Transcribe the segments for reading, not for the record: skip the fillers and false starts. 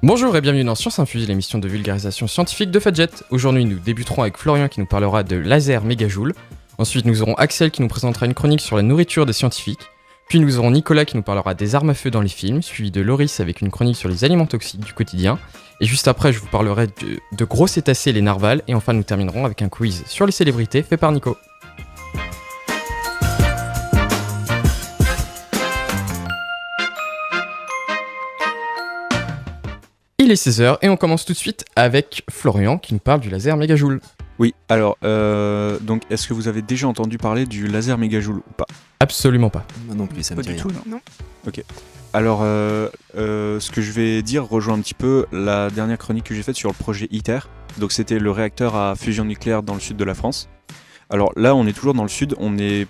Bonjour et bienvenue dans Science Infuse, l'émission de vulgarisation scientifique de Fadjet. Aujourd'hui, nous débuterons avec Florian qui nous parlera de laser mégajoule. Ensuite, nous aurons Axel qui nous présentera une chronique sur la nourriture des scientifiques. Puis nous aurons Nicolas qui nous parlera des armes à feu dans les films, suivi de Loris avec une chronique sur les aliments toxiques du quotidien. Et juste après, je vous parlerai de gros cétacés, les narvals. Et enfin, nous terminerons avec un quiz sur les célébrités fait par Nico. Il est 16h et on commence tout de suite avec Florian qui nous parle du laser mégajoule. Oui, alors, donc est-ce que vous avez déjà entendu parler du laser mégajoule ou pas ? Absolument pas. Moi non plus, ça me dit rien. Pas du tout, non. Ok. Alors, ce que je vais dire rejoint un petit peu la dernière chronique que j'ai faite sur le projet ITER. Donc c'était le réacteur à fusion nucléaire dans le sud de la France. Alors là, on est toujours dans le sud, on est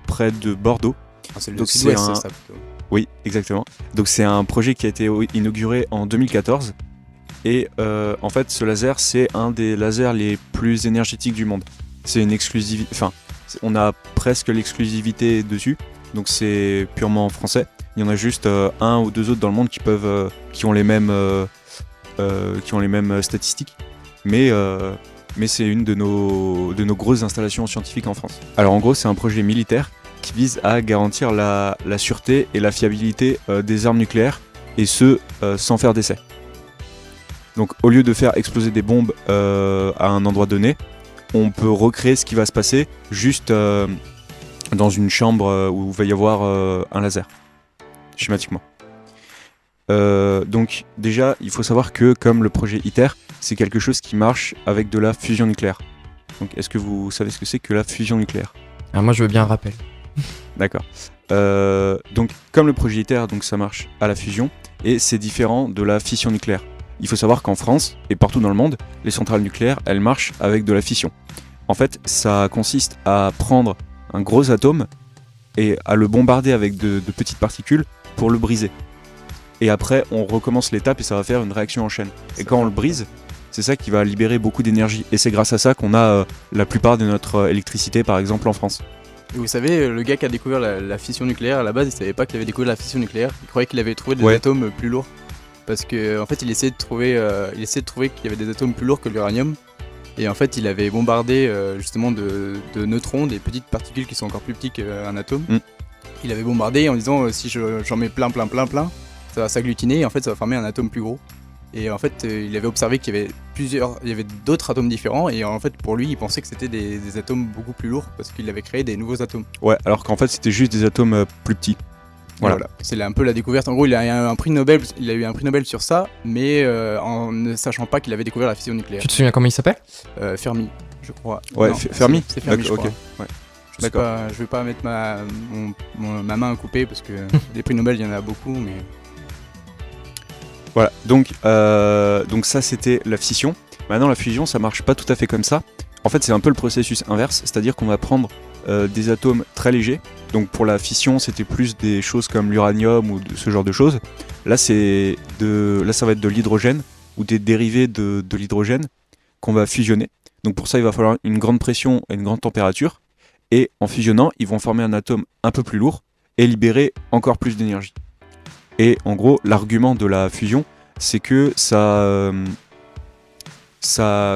près de Bordeaux. Ah, c'est le Donc sud-ouest, c'est un- ça plutôt. Oui, exactement. Donc c'est un projet qui a été inauguré en 2014. Et en fait, ce laser, c'est un des lasers les plus énergétiques du monde. C'est une exclusivité. Enfin, on a presque l'exclusivité dessus. Donc c'est purement français. Il y en a juste un ou deux autres dans le monde qui ont les mêmes statistiques. Mais c'est une de nos grosses installations scientifiques en France. Alors en gros, c'est un projet militaire qui vise à garantir la sûreté et la fiabilité des armes nucléaires, et ce, sans faire d'essai. Donc au lieu de faire exploser des bombes à un endroit donné, on peut recréer ce qui va se passer juste dans une chambre où il va y avoir un laser, schématiquement. Donc déjà, il faut savoir que comme le projet ITER, c'est quelque chose qui marche avec de la fusion nucléaire. Donc est-ce que vous savez ce que c'est que la fusion nucléaire ? Alors moi je veux bien un rappel. D'accord. Donc comme le projet ITER, donc ça marche à la fusion, et c'est différent de la fission nucléaire. Il faut savoir qu'en France et partout dans le monde, les centrales nucléaires, elles marchent avec de la fission. En fait, ça consiste à prendre un gros atome et à le bombarder avec de petites particules pour le briser. Et après, on recommence l'étape et ça va faire une réaction en chaîne. Et quand on le brise, c'est ça qui va libérer beaucoup d'énergie. Et c'est grâce à ça qu'on a la plupart de notre électricité, par exemple en France. Et vous savez, le gars qui a découvert la fission nucléaire, à la base, il savait pas qu'il avait découvert la fission nucléaire. Il croyait qu'il avait trouvé des Ouais. atomes plus lourds. Parce que en fait, il essayait de trouver qu'il y avait des atomes plus lourds que l'uranium. Et en fait, il avait bombardé justement de neutrons, des petites particules qui sont encore plus petites qu'un atome. Mm. Il avait bombardé en disant si j'en mets plein, ça va s'agglutiner et en fait, ça va former un atome plus gros. Et en fait, il avait observé qu'il y avait d'autres atomes différents, et en fait, pour lui, il pensait que c'était des atomes beaucoup plus lourds parce qu'il avait créé des nouveaux atomes. Ouais, alors qu'en fait, c'était juste des atomes plus petits. Voilà. C'est un peu la découverte. En gros, il a eu un prix Nobel sur ça, mais en ne sachant pas qu'il avait découvert la fission nucléaire. Tu te souviens comment il s'appelle ? Fermi, je crois. Ouais, Non, Fermi. C'est Fermi, je D'accord, crois. ok. Ouais. Je sais D'accord. pas, je vais pas mettre ma main à couper parce que des prix Nobel, il y en a beaucoup, mais Voilà, donc ça c'était la fission. Maintenant la fusion ça marche pas tout à fait comme ça. En fait c'est un peu le processus inverse, c'est-à-dire qu'on va prendre des atomes très légers. Donc pour la fission c'était plus des choses comme l'uranium ou ce genre de choses. Là ça va être de l'hydrogène ou des dérivés de l'hydrogène qu'on va fusionner. Donc pour ça il va falloir une grande pression et une grande température. Et en fusionnant ils vont former un atome un peu plus lourd et libérer encore plus d'énergie. Et en gros, l'argument de la fusion, c'est que ça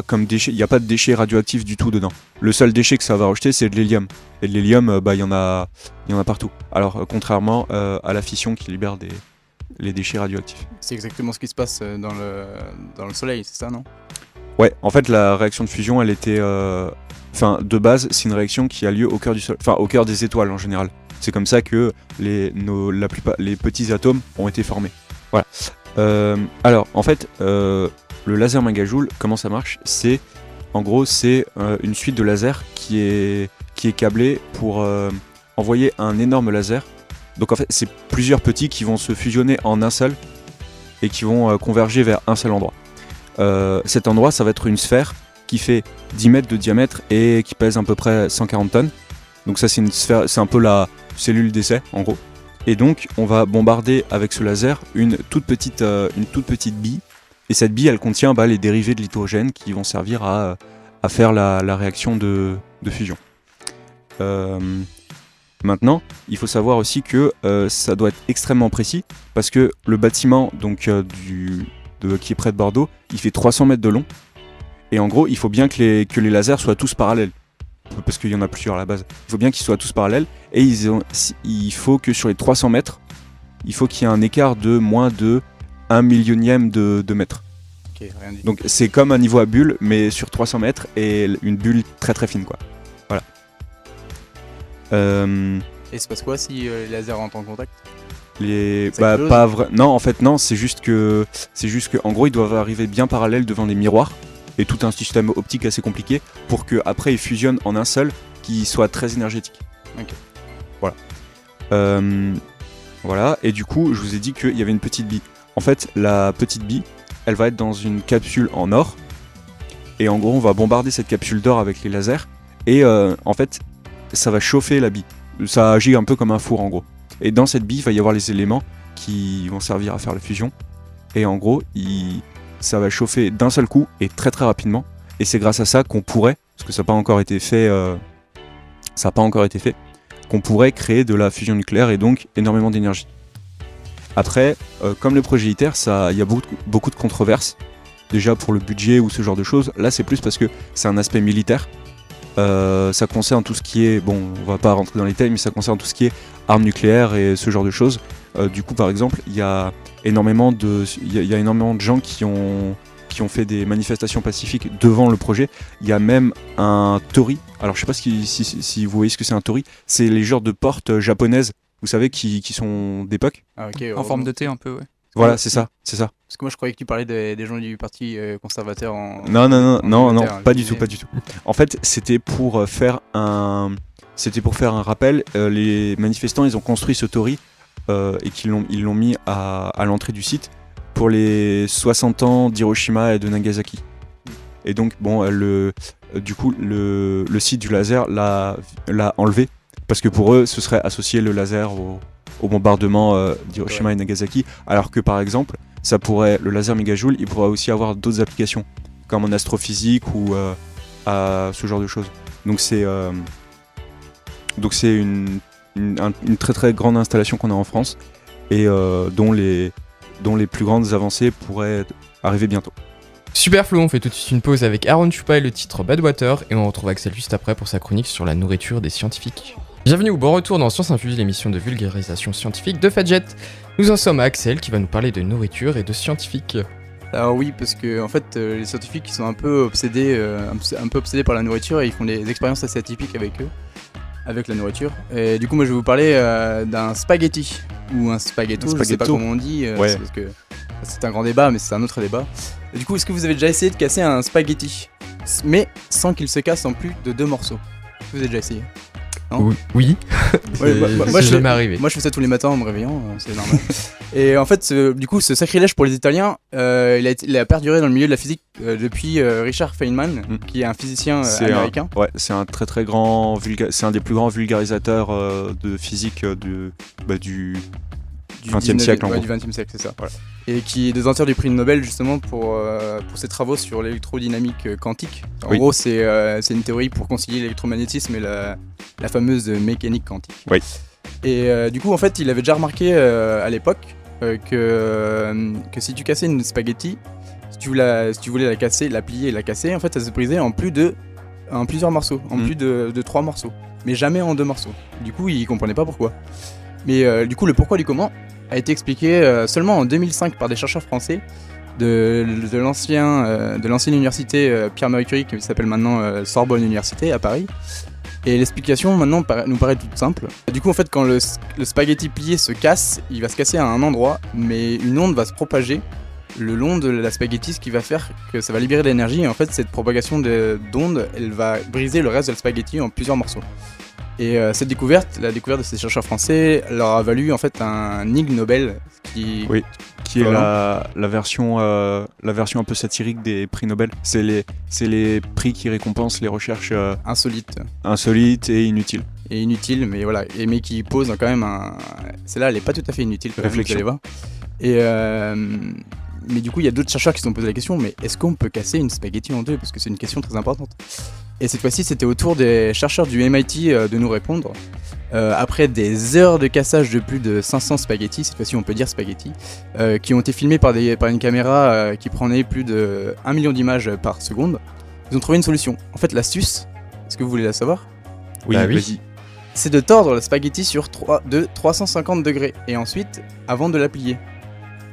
comme déchet, il n'y a pas de déchets radioactifs du tout dedans. Le seul déchet que ça va rejeter, c'est de l'hélium. Et de l'hélium, il y en a partout. Alors, contrairement à la fission qui libère les déchets radioactifs. c'est exactement ce qui se passe dans le Soleil, c'est ça, non ? Ouais, en fait, la réaction de fusion, elle était... de base, c'est une réaction qui a lieu au cœur du Soleil, au cœur des étoiles en général. C'est comme ça que les petits atomes ont été formés. Voilà. Alors, en fait, le laser mégajoule, comment ça marche ? En gros, c'est une suite de lasers qui est câblée pour envoyer un énorme laser. Donc en fait, c'est plusieurs petits qui vont se fusionner en un seul et qui vont converger vers un seul endroit. Cet endroit, ça va être une sphère qui fait 10 mètres de diamètre et qui pèse à peu près 140 tonnes. Donc ça, c'est une sphère, c'est un peu la cellule d'essai, en gros. Et donc, on va bombarder avec ce laser une toute petite bille. Et cette bille, elle contient les dérivés de l'hydrogène qui vont servir à faire la réaction de fusion. Maintenant, il faut savoir aussi que ça doit être extrêmement précis parce que le bâtiment donc, qui est près de Bordeaux, il fait 300 mètres de long. Et en gros, il faut bien que les lasers soient tous parallèles. Parce qu'il y en a plusieurs à la base. Il faut bien qu'ils soient tous parallèles. Et il faut que sur les 300 mètres, il faut qu'il y ait un écart de moins de 1 millionième de mètre. Ok, rien dit. Donc c'est comme un niveau à bulle, mais sur 300 mètres et une bulle très très fine, quoi. Voilà. Et il se passe quoi si les lasers rentrent en contact? Ça explose Pas vrai. Non, en fait, non, c'est juste que en gros, ils doivent arriver bien parallèles devant les miroirs et tout un système optique assez compliqué pour que après ils fusionnent en un seul qui soit très énergétique. Ok. Voilà. Voilà. Et du coup, je vous ai dit qu'il y avait une petite bille. En fait, la petite bille, elle va être dans une capsule en or. Et en gros, on va bombarder cette capsule d'or avec les lasers. Et en fait, ça va chauffer la bille. Ça agit un peu comme un four en gros. Et dans cette bille, il va y avoir les éléments qui vont servir à faire la fusion. Et en gros, ça va chauffer d'un seul coup et très très rapidement. Et c'est grâce à ça qu'on pourrait, parce que ça n'a pas encore été fait, qu'on pourrait créer de la fusion nucléaire et donc énormément d'énergie. Après, comme le projet ITER, il y a beaucoup de controverses. Déjà pour le budget ou ce genre de choses. Là, c'est plus parce que c'est un aspect militaire. Ça concerne tout ce qui est, bon, on va pas rentrer dans les détails, mais ça concerne tout ce qui est armes nucléaires et ce genre de choses. Du coup, par exemple, il y a énormément de gens qui ont fait des manifestations pacifiques devant le projet. Il y a même un tori. Alors, je sais pas si vous voyez ce que c'est un tori. C'est les genres de portes japonaises, vous savez, qui sont d'époque. Ah, ok, En forme de T un peu, ouais. Voilà, c'est ça. Parce que moi je croyais que tu parlais des gens du parti conservateur en. Non, Angleterre, pas je du disais. tout, pas du tout. En fait, c'était pour faire un rappel. Les manifestants, ils ont construit ce tori et ils l'ont mis à l'entrée du site pour les 60 ans d'Hiroshima et de Nagasaki. Et donc, bon, du coup, le site du laser l'a enlevé parce que pour eux, ce serait associer le laser au bombardement d'Hiroshima et Nagasaki, alors que par exemple, le laser mégajoule, il pourrait aussi avoir d'autres applications, comme en astrophysique ou à ce genre de choses. Donc c'est une très très grande installation qu'on a en France et dont les plus grandes avancées pourraient arriver bientôt. Super Flo, on fait tout de suite une pause avec Aaron Chupa et le titre Badwater, et on retrouve Axel juste après pour sa chronique sur la nourriture des scientifiques. Bienvenue ou bon retour dans Science Infuse, l'émission de vulgarisation scientifique de Fadjet. Nous en sommes à Axel qui va nous parler de nourriture et de scientifiques. Alors oui, parce que en fait, les scientifiques ils sont un peu obsédés par la nourriture et ils font des expériences assez atypiques avec eux, avec la nourriture. Et du coup, moi je vais vous parler d'un spaghetti ou un spaghetto, je sais pas comment on dit, Ouais. c'est parce que c'est un grand débat, mais c'est un autre débat. Et du coup, est-ce que vous avez déjà essayé de casser un spaghetti, mais sans qu'il se casse en plus de 2 morceaux? Est-ce que vous avez déjà essayé? Non. Oui. Ouais, moi, c'est je jamais arrivé. Moi je fais ça tous les matins en me réveillant, c'est normal. Et en fait, du coup, ce sacrilège pour les Italiens, il a perduré dans le milieu de la physique depuis Richard Feynman, qui est un physicien américain. C'est un très très grand c'est un des plus grands vulgarisateurs de physique du 20e siècle en gros. Du 20e siècle, c'est ça. Voilà. Et qui est détenteur du prix Nobel justement pour ses travaux sur l'électrodynamique quantique. En Oui. gros, c'est une théorie pour concilier l'électromagnétisme et la fameuse mécanique quantique. Oui. Et du coup, en fait, il avait déjà remarqué à l'époque que si tu cassais une spaghetti, si tu voulais la casser, la plier et la casser, en fait, ça se brisait en plusieurs morceaux, en plus de 3 morceaux, mais jamais en 2 morceaux. Du coup, il comprenait pas pourquoi. Mais du coup, le pourquoi du comment a été expliqué seulement en 2005 par des chercheurs français de l'ancienne université Pierre-Marie Curie, qui s'appelle maintenant Sorbonne Université à Paris. Et l'explication maintenant nous paraît toute simple. Du coup, en fait, quand le spaghetti plié se casse, il va se casser à un endroit, mais une onde va se propager le long de la spaghetti, ce qui va faire que ça va libérer de l'énergie. Et en fait, cette propagation d'ondes, elle va briser le reste de la spaghetti en plusieurs morceaux. Et la découverte de ces chercheurs français leur a valu en fait un Ig Nobel qui est la version un peu satirique des prix Nobel. C'est les prix qui récompensent les recherches insolites et inutiles. Et inutiles, mais voilà, mais qui posent quand même celle-là, elle est pas tout à fait inutile quand même, vous allez voir. Et mais du coup, il y a d'autres chercheurs qui se sont posé la question, mais est-ce qu'on peut casser une spaghetti en 2? Parce que c'est une question très importante. Et cette fois-ci, c'était au tour des chercheurs du MIT de nous répondre. après des heures de cassage de plus de 500 spaghettis, cette fois-ci on peut dire spaghettis, qui ont été filmés par une caméra qui prenait plus de 1 million d'images par seconde, ils ont trouvé une solution. En fait, l'astuce, est-ce que vous voulez la savoir ? Oui, Bah oui. vas-y. C'est de tordre le spaghetti de 350 degrés et ensuite, avant de la plier.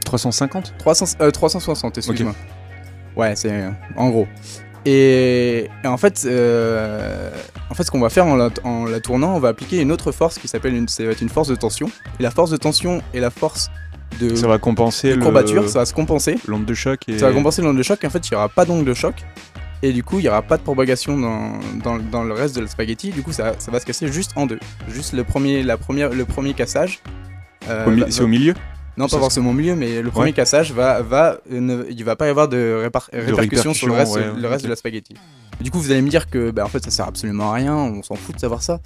350 360, excuse-moi. Ouais, c'est en gros. Et en fait, ce qu'on va faire en la tournant, on va appliquer une autre force qui s'appelle ça va être une force de tension. Et la force de tension et la force de Ça va compenser courbature, ça va se compenser. l'onde de choc et... Ça va compenser l'onde de choc. Et en fait, il n'y aura pas d'onde de choc. Et du coup, il n'y aura pas de propagation dans le reste de la spaghetti. Du coup, ça va se casser juste en deux. Juste le premier cassage. C'est au milieu Non, Ça pas forcément au milieu, mais le premier cassage il va pas y avoir de répercussion sur le reste, ouais, le reste de la spaghetti. Du coup, vous allez me dire que en fait, ça sert absolument à rien, on s'en fout de savoir ça.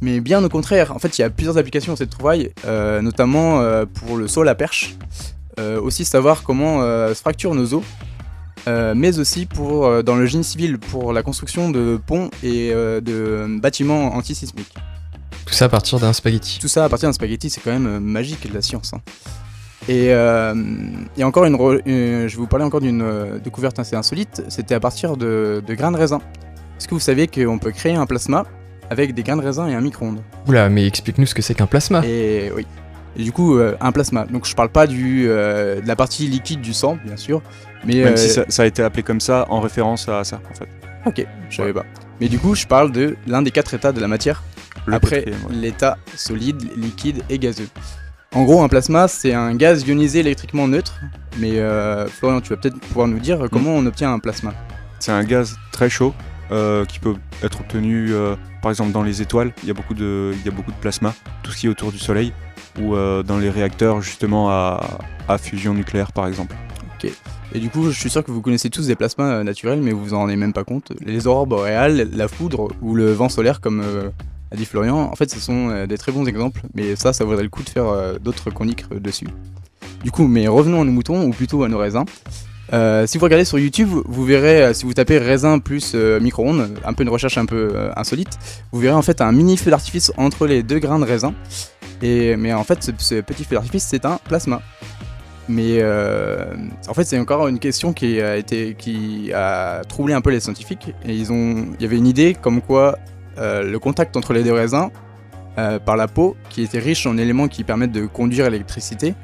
Mais bien au contraire, en fait, il y a plusieurs applications à cette trouvaille, notamment pour le saut à la perche. Aussi savoir comment se fracturent nos os. Mais aussi dans le génie civil pour la construction de ponts et de bâtiments antisismiques. Tout ça à partir d'un spaghetti. Tout ça à partir d'un spaghetti, c'est quand même magique de la science. Hein. Et encore je vais vous parler encore d'une découverte assez insolite, c'était à partir de grains de raisin. Est-ce que vous saviez qu'on peut créer un plasma avec des grains de raisin et un micro-ondes ? Oula, mais explique-nous ce que c'est qu'un plasma. Et oui. Et du coup, un plasma. Donc je parle pas de la partie liquide du sang, bien sûr, mais Même si ça a été appelé comme ça en référence à ça, en fait. ok, je savais pas. Mais du coup, je parle de l'un des 4 états de la matière. Le Après quatrième, ouais. l'état solide, liquide et gazeux. En gros, un plasma, c'est un gaz ionisé électriquement neutre. Mais Florian, tu vas peut-être pouvoir nous dire comment on obtient un plasma. C'est un gaz très chaud qui peut être obtenu par exemple dans les étoiles. Il y a beaucoup de plasma, tout ce qui est autour du soleil, ou dans les réacteurs justement à fusion nucléaire par exemple. Et du coup, je suis sûr que vous connaissez tous des plasmas naturels, mais vous vous en rendez même pas compte. Les aurores boréales, la foudre ou le vent solaire, comme a dit Florian, en fait, ce sont des très bons exemples, mais ça vaudrait le coup de faire d'autres chroniques dessus. Du coup, mais revenons à nos moutons, ou plutôt à nos raisins. Si vous regardez sur YouTube, vous verrez, si vous tapez raisin plus micro-ondes, un peu une recherche un peu insolite, vous verrez en fait un mini feu d'artifice entre les deux grains de raisin. Mais en fait, ce petit feu d'artifice, c'est un plasma. Mais en fait, c'est encore une question qui a troublé un peu les scientifiques. Et il y avait une idée comme quoi le contact entre les deux raisins par la peau, qui était riche en éléments qui permettent de conduire l'électricité,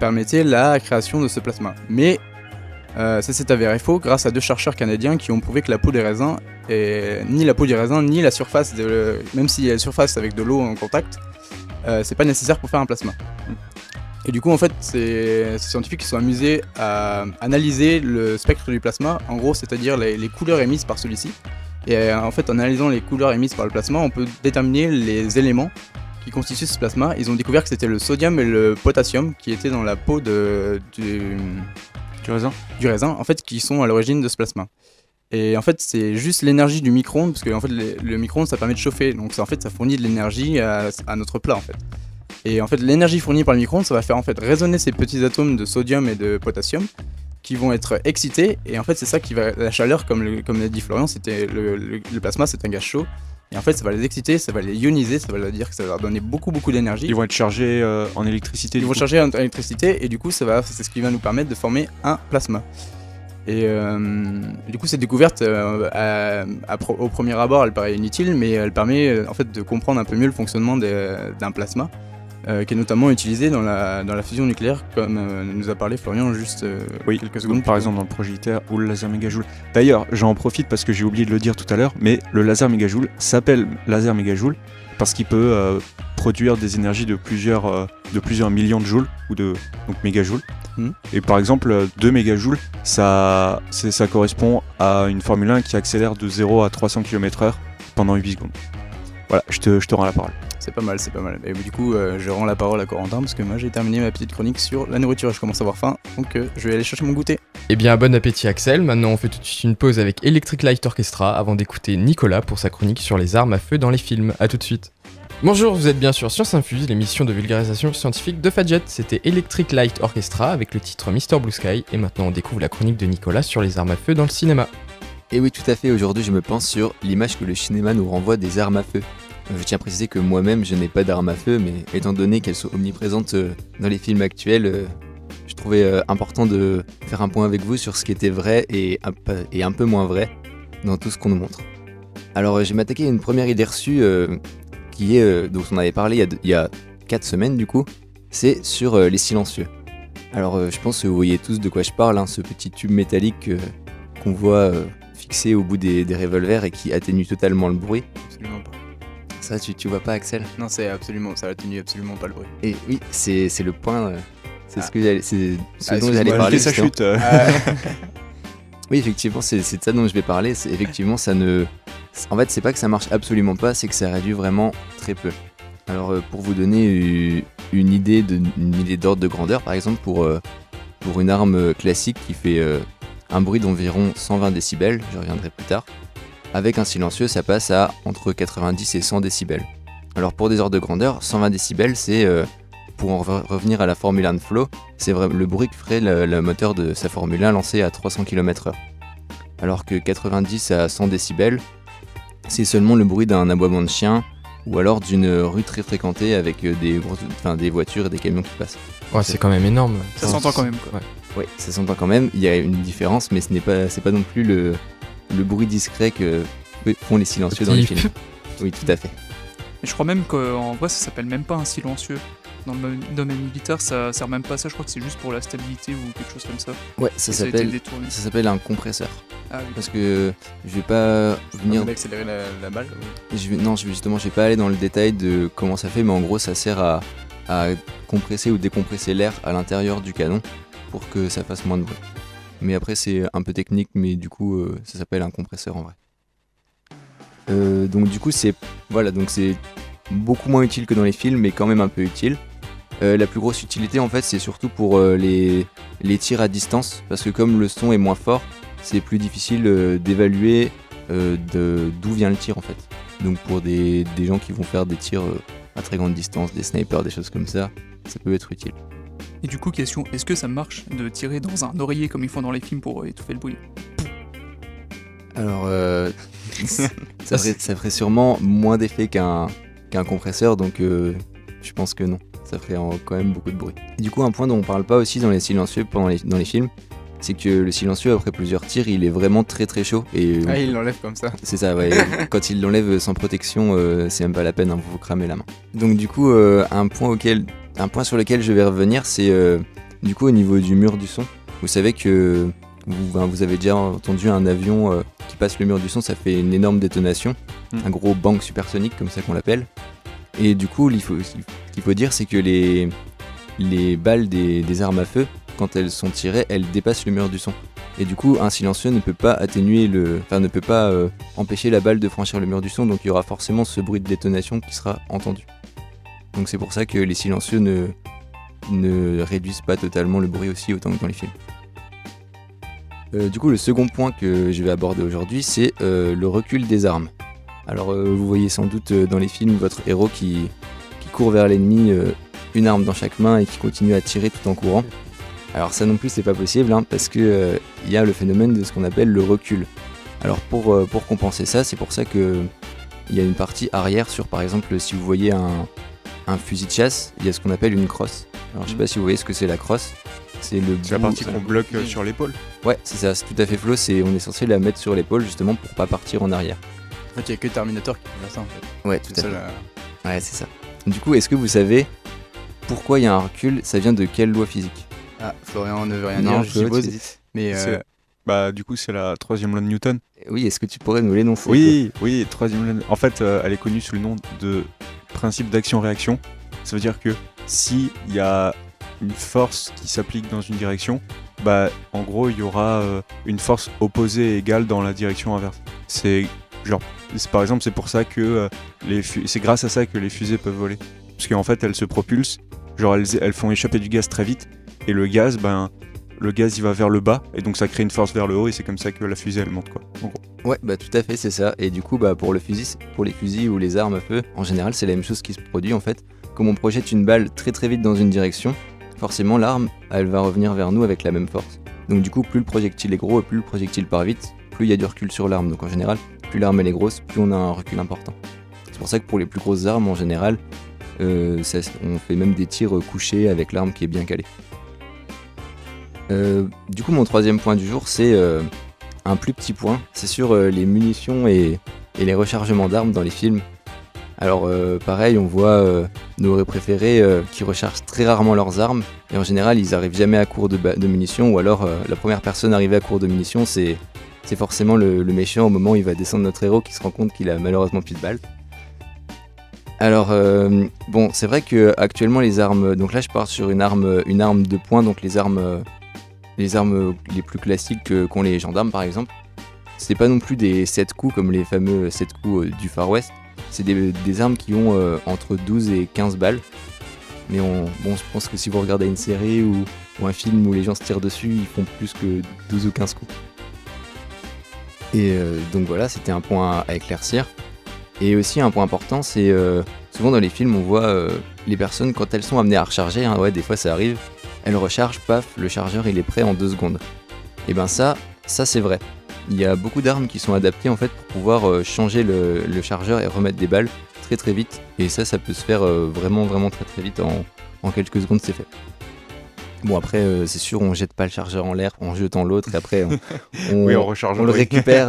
permettait la création de ce plasma. Mais ça s'est avéré faux grâce à 2 chercheurs canadiens qui ont prouvé que la peau des raisins, ni la peau du raisin, ni la surface, même s'il y a la surface avec de l'eau en contact, c'est pas nécessaire pour faire un plasma. Et du coup, en fait, ces scientifiques qui sont amusés à analyser le spectre du plasma, en gros, c'est-à-dire les couleurs émises par celui-ci. Et en fait, en analysant les couleurs émises par le plasma, on peut déterminer les éléments qui constituent ce plasma. Ils ont découvert que c'était le sodium et le potassium qui étaient dans la peau du raisin, en fait, qui sont à l'origine de ce plasma. Et en fait, c'est juste l'énergie du micro-ondes, parce que en fait, le micro-ondes, ça permet de chauffer. Donc, ça fournit de l'énergie à notre plat, en fait. Et en fait, l'énergie fournie par le micro-ondes, ça va faire en fait résonner ces petits atomes de sodium et de potassium qui vont être excités. Et en fait, c'est ça qui va... La chaleur, comme l'a dit Florian, c'était le plasma, c'est un gaz chaud. Et en fait, ça va les exciter, ça va les ioniser, ça va dire que ça va leur donner beaucoup d'énergie. Ils vont être chargés en électricité. Ils vont charger en électricité, et du coup, c'est ce qui va nous permettre de former un plasma. Et du coup, cette découverte, au premier abord, elle paraît inutile, mais elle permet en fait de comprendre un peu mieux le fonctionnement d'un plasma. Qui est notamment utilisé dans la fusion nucléaire, comme nous a parlé Florian juste quelques secondes. Par exemple dans le projet ITER ou le laser mégajoule. D'ailleurs, j'en profite parce que j'ai oublié de le dire tout à l'heure, mais le laser mégajoule s'appelle laser mégajoule parce qu'il peut produire des énergies de plusieurs millions de joules, donc mégajoules. Et par exemple, 2 mégajoules, ça correspond à une Formule 1 qui accélère de 0 à 300 km/h pendant 8 secondes. Voilà, je te rends la parole. C'est pas mal. Et du coup, je rends la parole à Corentin parce que moi j'ai terminé ma petite chronique sur la nourriture et je commence à avoir faim, donc je vais aller chercher mon goûter. Eh bien, bon appétit Axel. Maintenant, on fait tout de suite une pause avec Electric Light Orchestra avant d'écouter Nicolas pour sa chronique sur les armes à feu dans les films. A tout de suite. Bonjour, vous êtes bien sur Science Infuse, l'émission de vulgarisation scientifique de Fadjet. C'était Electric Light Orchestra avec le titre Mr. Blue Sky. Et maintenant, on découvre la chronique de Nicolas sur les armes à feu dans le cinéma. Et oui, tout à fait. Aujourd'hui, je me pense sur l'image que le cinéma nous renvoie des armes à feu. Je tiens à préciser que moi-même je n'ai pas d'armes à feu, mais étant donné qu'elles sont omniprésentes dans les films actuels, je trouvais important de faire un point avec vous sur ce qui était vrai et un peu moins vrai dans tout ce qu'on nous montre. Alors je vais m'attaquer à une première idée reçue qui est, dont on avait parlé il y a 4 semaines du coup, c'est sur les silencieux. Alors je pense que vous voyez tous de quoi je parle, hein, ce petit tube métallique qu'on voit fixé au bout des revolvers et qui atténue totalement le bruit. Absolument pas. Ça tu vois pas, Axel? Non, ça atténue absolument pas le bruit. Et oui, c'est le point, c'est ce dont Excuse-moi, j'allais parler. sa justement. chute. Oui, effectivement, c'est de ça dont je vais parler. C'est effectivement, en fait, c'est pas que ça marche absolument pas, c'est que ça réduit vraiment très peu. Alors, pour vous donner une idée d'ordre de grandeur, par exemple, pour une arme classique qui fait un bruit d'environ 120 décibels, je reviendrai plus tard, avec un silencieux, ça passe à entre 90 et 100 décibels. Alors, pour des ordres de grandeur, 120 décibels, c'est, pour en revenir à la Formule 1 de Flo, c'est le bruit que ferait le moteur de sa Formule 1 lancé à 300 km/h. Alors que 90 à 100 décibels, c'est seulement le bruit d'un aboiement de chien ou alors d'une rue très fréquentée avec des voitures et des camions qui passent. Ouais, c'est quand même énorme. Ça s'entend quand même, quoi. Ouais. Oui, ça s'entend quand même, il y a une différence, mais c'est pas non plus le bruit discret que font les silencieux dans les films. Oui, tout à fait. Et je crois même qu'en vrai, ça s'appelle même pas un silencieux. Dans le domaine militaire, ça sert même pas à ça. Je crois que c'est juste pour la stabilité ou quelque chose comme ça. Ouais, ça a été s'appelle détourné. un compresseur. Ah oui. Parce que je vais pas venir. On va accélérer la balle. Oui. Je vais pas aller dans le détail de comment ça fait, mais en gros, ça sert à compresser ou décompresser l'air à l'intérieur du canon pour que ça fasse moins de bruit. Mais après, c'est un peu technique, mais du coup, ça s'appelle un compresseur en vrai. Donc du coup, c'est beaucoup moins utile que dans les films, mais quand même un peu utile. La plus grosse utilité, en fait, c'est surtout pour les tirs à distance, parce que comme le son est moins fort, c'est plus difficile d'évaluer d'où vient le tir, en fait. Donc pour des gens qui vont faire des tirs à très grande distance, des snipers, des choses comme ça peut être utile. Et du coup, question, est-ce que ça marche de tirer dans un oreiller comme ils font dans les films pour étouffer le bruit? Alors, ça ferait sûrement moins d'effet qu'un compresseur, donc je pense que non. Ça ferait quand même beaucoup de bruit. Et du coup, un point dont on parle pas aussi dans les silencieux dans les films, c'est que le silencieux, après plusieurs tirs, il est vraiment très très chaud. Et il l'enlève comme ça. c'est ça, ouais. Quand il l'enlève sans protection, c'est même pas la peine, hein, vous cramez la main. Donc du coup, un point sur lequel je vais revenir, c'est du coup au niveau du mur du son. Vous savez que vous avez déjà entendu un avion qui passe le mur du son, ça fait une énorme détonation, un gros bang supersonique comme ça qu'on l'appelle. Et du coup, ce qu'il faut dire, c'est que les balles des armes à feu, quand elles sont tirées, elles dépassent le mur du son. Et du coup, un silencieux ne peut pas ne peut pas empêcher la balle de franchir le mur du son, donc il y aura forcément ce bruit de détonation qui sera entendu. Donc c'est pour ça que les silencieux ne réduisent pas totalement le bruit aussi autant que dans les films. Du coup, le second point que je vais aborder aujourd'hui, c'est le recul des armes. Alors vous voyez sans doute dans les films votre héros qui court vers l'ennemi, une arme dans chaque main et qui continue à tirer tout en courant. Alors ça non plus c'est pas possible, hein, parce que y a le phénomène de ce qu'on appelle le recul. Alors pour compenser ça, c'est pour ça que il y a une partie arrière sur, par exemple, si vous voyez un fusil de chasse, il y a ce qu'on appelle une crosse. Alors je sais pas si vous voyez ce que c'est la crosse. C'est la partie qu'on bloque sur l'épaule. Ouais, c'est ça, c'est tout à fait Flo, on est censé la mettre sur l'épaule justement pour pas partir en arrière. En fait, il y a que Terminator qui fait ça en fait. Ouais, tout à fait. La... Ouais, c'est ça. Du coup, est-ce que vous savez pourquoi il y a un recul? Ça vient de quelle loi physique? Ah, Florian ne veut rien Non, dire, je suppose. Mais Du coup, c'est la troisième loi de Newton. Oui, est-ce que tu pourrais nous l'énoncer? Oui, troisième loi. En fait, elle est connue sous le nom de principe d'action-réaction. Ça veut dire que si il y a une force qui s'applique dans une direction, en gros, il y aura une force opposée et égale dans la direction inverse. Par exemple, c'est pour ça que c'est grâce à ça que les fusées peuvent voler. Parce qu'en fait, elles se propulsent, elles font échapper du gaz très vite, et le gaz, il va vers le bas, et donc ça crée une force vers le haut, et c'est comme ça que la fusée, elle monte, quoi, en gros. Ouais, tout à fait, c'est ça. Et du coup, pour les fusils ou les armes à feu, en général, c'est la même chose qui se produit, en fait. Comme on projette une balle très très vite dans une direction, forcément, l'arme, elle va revenir vers nous avec la même force. Donc du coup, plus le projectile est gros et plus le projectile part vite, plus il y a du recul sur l'arme. Donc en général, plus l'arme elle est grosse, plus on a un recul important. C'est pour ça que pour les plus grosses armes, en général, on fait même des tirs couchés avec l'arme qui est bien calée. Du coup, mon troisième point du jour, c'est un plus petit point. C'est sur les munitions et les rechargements d'armes dans les films. Alors pareil, on voit nos héros préférés qui rechargent très rarement leurs armes. Et en général, ils arrivent jamais à court de munitions. Ou alors, la première personne arrivée à court de munitions, c'est forcément le méchant au moment où il va descendre notre héros qui se rend compte qu'il a malheureusement plus de balles. Alors, bon, c'est vrai que actuellement les armes... Donc là, je pars sur une arme de poing, donc les armes les plus classiques qu'ont les gendarmes, par exemple. C'est pas non plus des 7 coups comme les fameux 7 coups du Far West. C'est des armes qui ont entre 12 et 15 balles. Mais je pense que si vous regardez une série ou un film où les gens se tirent dessus, ils font plus que 12 ou 15 coups. Et donc voilà, c'était un point à éclaircir. Et aussi un point important, c'est souvent dans les films, on voit les personnes quand elles sont amenées à recharger, hein, ouais, des fois ça arrive, elles rechargent, paf, le chargeur il est prêt en 2 secondes. Et ben ça c'est vrai. Il y a beaucoup d'armes qui sont adaptées en fait pour pouvoir changer le chargeur et remettre des balles très très vite. Et ça peut se faire vraiment très très vite, en quelques secondes c'est fait. Bon après c'est sûr on jette pas le chargeur en l'air en jetant l'autre et après on le récupère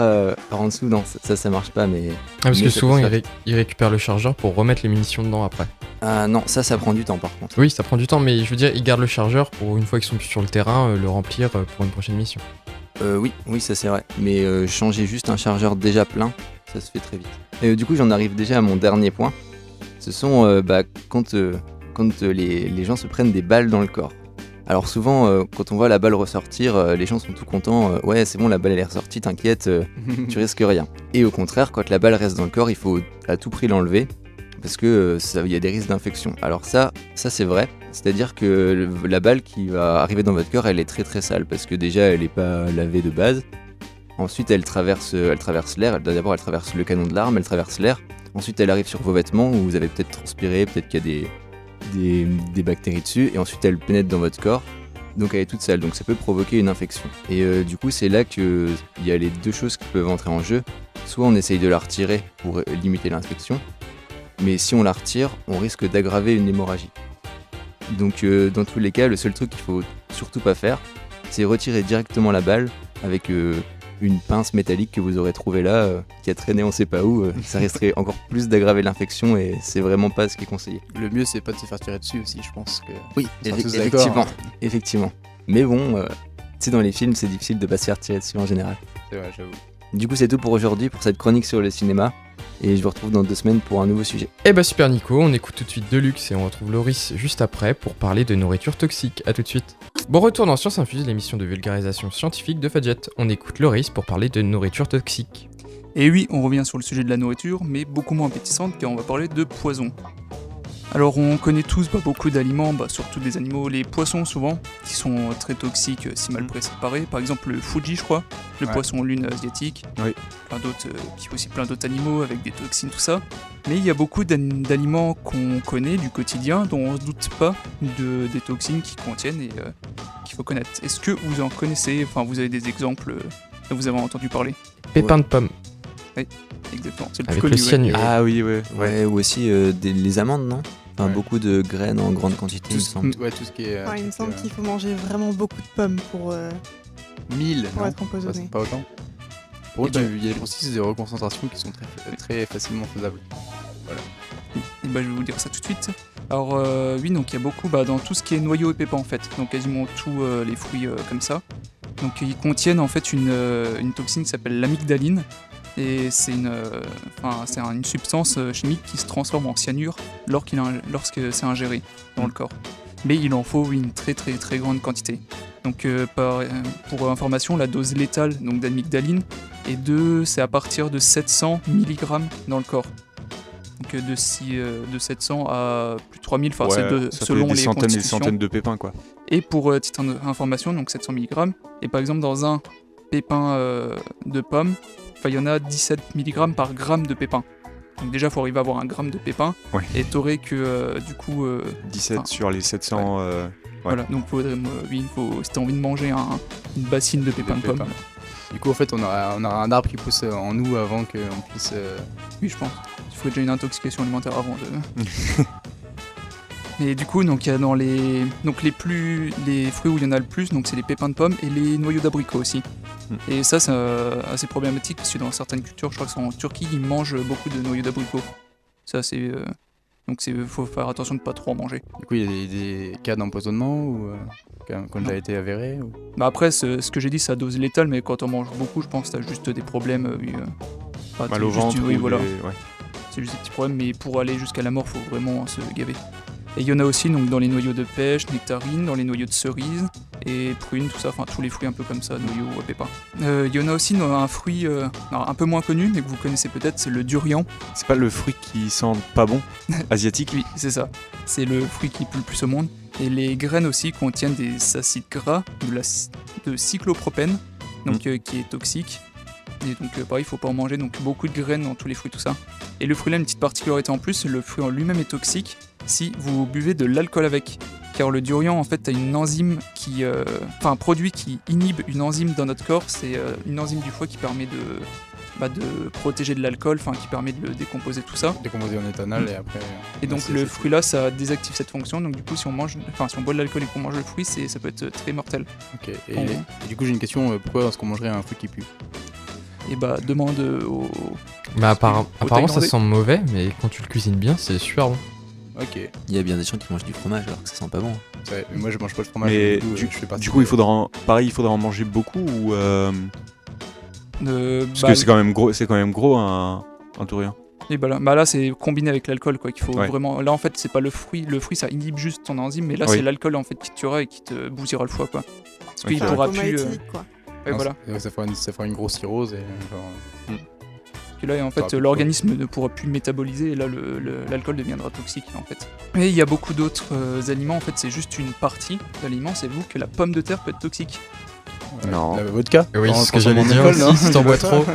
par en dessous. Non ça marche pas mais... parce que souvent il récupère le chargeur pour remettre les munitions dedans après. Ah non ça prend du temps par contre. Oui ça prend du temps mais je veux dire il garde le chargeur pour une fois qu'ils sont plus sur le terrain le remplir pour une prochaine mission. Oui ça c'est vrai mais changer juste un chargeur déjà plein ça se fait très vite. Et du coup j'en arrive déjà à mon dernier point. Ce sont quand les gens se prennent des balles dans le corps. Alors souvent, quand on voit la balle ressortir, les gens sont tout contents. Ouais, c'est bon, la balle elle est ressortie, t'inquiète, tu risques rien. Et au contraire, quand la balle reste dans le corps, il faut à tout prix l'enlever parce que il y a des risques d'infection. Alors ça c'est vrai. C'est-à-dire que la balle qui va arriver dans votre corps, elle est très très sale parce que déjà elle est pas lavée de base. Ensuite, elle traverse l'air. D'abord, elle traverse le canon de l'arme, elle traverse l'air. Ensuite, elle arrive sur vos vêtements où vous avez peut-être transpiré, peut-être qu'il y a des bactéries dessus, et ensuite elle pénètre dans votre corps, donc elle est toute sale, donc ça peut provoquer une infection. Et du coup c'est là qu'il y a les deux choses qui peuvent entrer en jeu. Soit on essaye de la retirer pour limiter l'infection, mais si on la retire, on risque d'aggraver une hémorragie. Donc dans tous les cas, le seul truc qu'il faut surtout pas faire, c'est retirer directement la balle avec une pince métallique que vous aurez trouvée là, qui a traîné on sait pas où, ça risquerait encore plus d'aggraver l'infection et c'est vraiment pas ce qui est conseillé. Le mieux c'est pas de se faire tirer dessus aussi, je pense que... Oui, effectivement. Mais bon, tu sais dans les films c'est difficile de pas se faire tirer dessus en général. C'est vrai, j'avoue. Du coup c'est tout pour aujourd'hui, pour cette chronique sur le cinéma, et je vous retrouve dans 2 semaines pour un nouveau sujet. Eh bah super Nico, on écoute tout de suite Deluxe et on retrouve Loris juste après pour parler de nourriture toxique. À tout de suite. Bon retour dans Science Infuse, l'émission de vulgarisation scientifique de Fadjet. On écoute Loris pour parler de nourriture toxique. Et oui, on revient sur le sujet de la nourriture, mais beaucoup moins appétissante car on va parler de poison. Alors on connaît tous beaucoup d'aliments, surtout des animaux, les poissons souvent, qui sont très toxiques si mal préparés. Par exemple le Fuji je crois, le poisson lune asiatique, oui. Plein d'autres, qui aussi plein d'autres animaux avec des toxines, tout ça. Mais il y a beaucoup d'aliments qu'on connaît du quotidien dont on ne se doute pas des toxines qu'ils contiennent et qu'il faut connaître. Est-ce que vous en connaissez, enfin vous avez des exemples dont vous avez entendu parler? Pépins de pommes. Oui, exactement, c'est le avec plus le connu. cyanure. Ah oui, ouais. Ouais, ou aussi les amandes, non? Enfin, beaucoup de graines en grande quantité, il me semble. Ouais, tout ce qui est... il me semble qu'il faut manger vraiment beaucoup de pommes pour 1000, non être empoisonné. C'est pas autant. Pour contre, il y a des processus de reconcentration qui sont très facilement faisables. Voilà. Et je vais vous dire ça tout de suite. Alors oui, donc il y a beaucoup dans tout ce qui est noyaux et pépins en fait, donc quasiment tous les fruits comme ça. Donc ils contiennent en fait une toxine qui s'appelle l'amygdaline. Et c'est une substance chimique qui se transforme en cyanure lorsque c'est ingéré dans le corps. Mais il en faut une très très très grande quantité. Donc pour information, la dose létale d'amygdaline c'est à partir de 700 mg dans le corps. Donc de 700 à plus de 3000, selon les centaines et des constitutions. centaines de pépins quoi. Et pour titre d'information, donc 700 mg, et par exemple dans un pépin de pomme, il y en a 17 mg par gramme de pépins. Donc déjà, il faut arriver à avoir un gramme de pépins. Ouais. Et t'aurais que, du coup... 17 sur les 700... Ouais. Voilà, donc si t'as envie de manger une bassine de pépins de pomme. Du coup, en fait, on a un arbre qui pousse en nous avant qu'on puisse... Oui, je pense. faut déjà une intoxication alimentaire avant de. Et du coup, donc il y a dans les fruits où il y en a le plus, donc c'est les pépins de pommes et les noyaux d'abricot aussi. Et ça, c'est assez problématique parce que dans certaines cultures, je crois que c'est en Turquie, ils mangent beaucoup de noyaux d'abricot. Ça, c'est donc faut faire attention de pas trop en manger. Du coup, il y a des cas d'empoisonnement ou qui ont déjà été avérés ou... Bah après, ce que j'ai dit, c'est à dose létale, mais quand on mange beaucoup, je pense que t'as juste des problèmes. Mal au ventre. Oui, ou voilà. ouais. C'est juste des petits problèmes, mais pour aller jusqu'à la mort, faut vraiment se gaver. Et il y en a aussi donc, dans les noyaux de pêche, nectarines, dans les noyaux de cerises et prunes, tout ça, enfin tous les fruits un peu comme ça, noyaux ou pépins. Il y en a aussi un fruit un peu moins connu, mais que vous connaissez peut-être, c'est le durian. C'est pas le fruit qui sent pas bon, asiatique. Oui, c'est ça. C'est le fruit qui pue le plus au monde. Et les graines aussi contiennent des acides gras, de cyclopropène, donc qui est toxique. Et donc pareil, il faut pas en manger, donc beaucoup de graines dans tous les fruits, tout ça. Et le fruit là, une petite particularité en plus, le fruit en lui-même est toxique si vous buvez de l'alcool avec. Car le durian en fait a une enzyme un produit qui inhibe une enzyme dans notre corps, c'est une enzyme du foie qui permet de protéger de l'alcool, qui permet de le décomposer, tout ça. Décomposé en éthanol et après... Et donc le fruit là, ça désactive cette fonction, donc du coup si on boit de l'alcool et qu'on mange le fruit, ça peut être très mortel. Ok, et du coup j'ai une question, pourquoi est-ce qu'on mangerait un fruit qui pue? Et demande au... Mais apparemment ça Thaïlandais. sent mauvais, mais quand tu le cuisines bien, c'est super bon. Ok, Il y a bien des gens qui mangent du fromage alors que ça sent pas bon. mais moi je mange pas de fromage. Mais je fais partie du coup, de- il faudra en manger beaucoup ou parce Bah, que c'est quand même gros un durian. et là c'est combiné avec l'alcool quoi, qu'il faut Ouais. vraiment... Là en fait c'est pas le fruit ça inhibe juste ton enzyme, mais là Oui. c'est l'alcool en fait qui te tuera et qui te bousillera le foie quoi. Parce qu'il Ok. pourra coma plus... éthylique, quoi. ouais, Non, voilà. ça fera une grosse cirrhose et genre... Et là en Ça fait rappelle l'organisme ne pourra plus métaboliser et là l'alcool deviendra toxique en fait. Et il y a beaucoup d'autres aliments, en fait c'est juste une partie d'aliments, c'est vous que la pomme de terre peut être toxique. Non. La vodka? Oui, Quand c'est ce que on j'allais en dire école, non aussi, si t'en bois trop.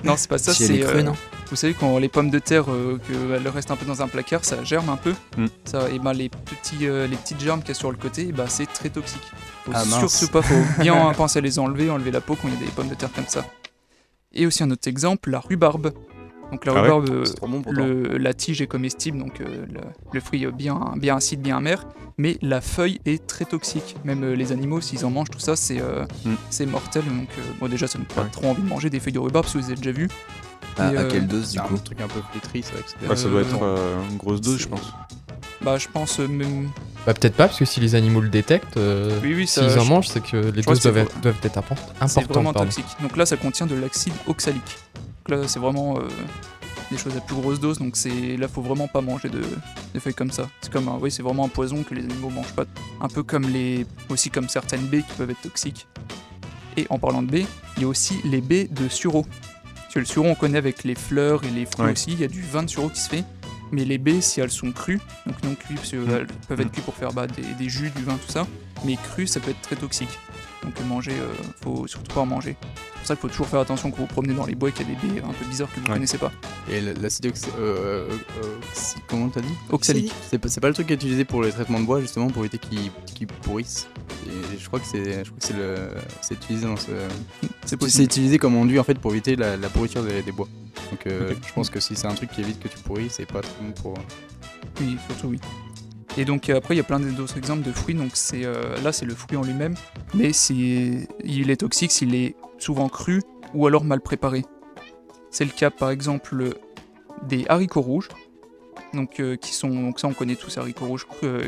Non c'est pas ça, Si elle est crue, non? Vous savez quand les pommes de terre qu'elles restent un peu dans un placard, ça germe un peu. Ça, et les petites germes qu'il y a sur le côté, c'est très toxique. Faut Ah, mince. surtout pas, faut bien penser à les enlever la peau quand il y a des pommes de terre comme ça. Et aussi un autre exemple, la rhubarbe. Donc la Ah ouais rhubarbe, C'est trop bon pourtant. la tige est comestible, donc le fruit est bien acide, bien amer, mais la feuille est très toxique. Même les animaux, s'ils en mangent, tout ça, c'est mortel. Donc déjà, ça ne donne pas Ouais. trop envie de manger des feuilles de rhubarbe, si vous avez déjà vu. À Et, quelle dose C'est du un coup? truc un peu flétri, c'est vrai que c'est... Ouais, ça doit Euh, être une grosse dose, c'est- je pense. Je pense même... Bah peut-être pas, parce que si les animaux le détectent, Oui, ça, s'ils en je- mangent, c'est que les crois doses que c'est doivent être c'est importantes. vraiment pardon. toxique. Donc là, ça contient de l'acide oxalique. Donc là, c'est vraiment des choses à plus grosse dose. Donc là, faut vraiment pas manger de feuilles comme ça. C'est comme c'est vraiment un poison que les animaux mangent pas. Un peu comme aussi comme certaines baies qui peuvent être toxiques. Et en parlant de baies, il y a aussi les baies de sureau. Parce que le sureau, on connaît avec les fleurs et les fruits Ouais. aussi. Il y a du vin de sureau qui se fait. Mais les baies, si elles sont crues, donc non cuites, parce qu'elles peuvent être cuites pour faire des jus, du vin, tout ça. Mais crues, ça peut être très toxique. Donc manger, faut surtout pas en manger. C'est pour ça qu'il faut toujours faire attention quand vous promenez dans les bois qu'il y a des baies un peu bizarres que vous Ouais. connaissez pas. Et l'acide comment t'as dit? Oxalique. C'est pas le truc qui est utilisé pour les traitements de bois justement pour éviter qu'ils pourrissent. Et je crois que c'est utilisé dans ce... C'est C'est possible. utilisé comme enduit en fait pour éviter la pourriture des bois. Donc je pense que si c'est un truc qui évite que tu pourris, c'est pas très bon pour... Oui, surtout oui. Et donc après, il y a plein d'autres exemples de fruits. Donc là, c'est le fruit en lui-même. Mais il est toxique s'il est souvent cru ou alors mal préparé. C'est le cas par exemple des haricots rouges. Donc ça on connaît tous, haricots rouges